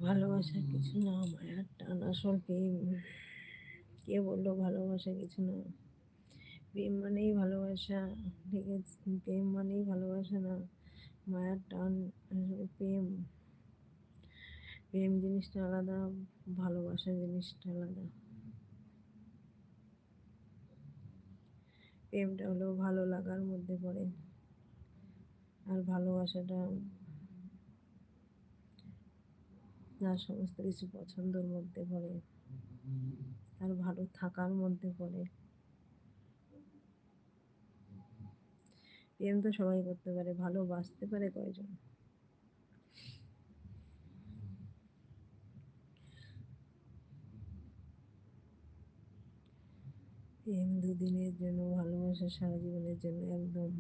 ভালোবাসা কিছু না, মায়ার টান আসল প্রেম। কে বললো ভালোবাসা কিছু না? প্রেম মানেই ভালোবাসা, ঠিক আছে? প্রেম মানেই ভালোবাসা না, মায়ার টান। আসলে প্রেম, প্রেম জিনিসটা আলাদা, ভালোবাসা জিনিসটা আলাদা। প্রেমটা হলো ভালো লাগার মধ্যে পড়ে, আর ভালোবাসাটা যার সমস্ত কিছু পছন্দের মধ্যে পড়ে, আর ভালো থাকার মধ্যে পড়ে। প্রেম তো সবাই করতে পারে, ভালোবাসতে পারে কয়জন? প্রেম দুদিনের জন্য, ভালোবাসা সারা জীবনের জন্য, একদম।